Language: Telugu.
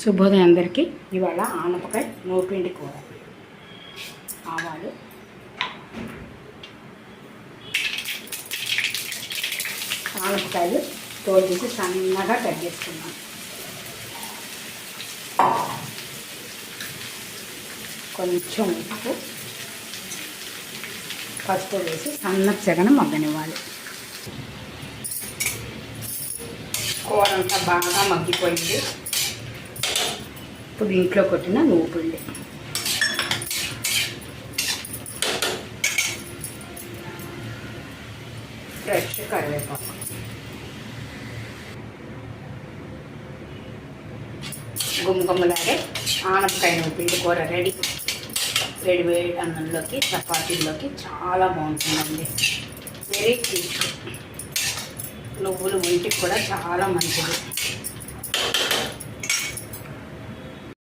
శుభోదయం అందరికీ. ఇవాళ ఆనపకాయ నూపిండి కూర. ఆవాలు, ఆనపకాయలు తోలు తీసి సన్నగా కట్ చేసుకున్నాం. కొంచెం ఉప్పు, పసుపు వేసి సన్నగా సెగన మగ్గనివ్వాలి. కూర అంతా బాగా మగ్గిపోయింది. ఇప్పుడు ఇంట్లో కొట్టిన నువ్వు పిండి, ఫ్రెష్ కరివేపాకు, గుమ్మగుమ్మలాగే ఆనపకాయ నువ్వు పిండి కూర రెడీ. వేడి వేడి అన్నంలోకి, చపాతీల్లోకి చాలా బాగుంటుందండి. Very taste. నువ్వులు ఒంటికి కూడా చాలా మంచిది.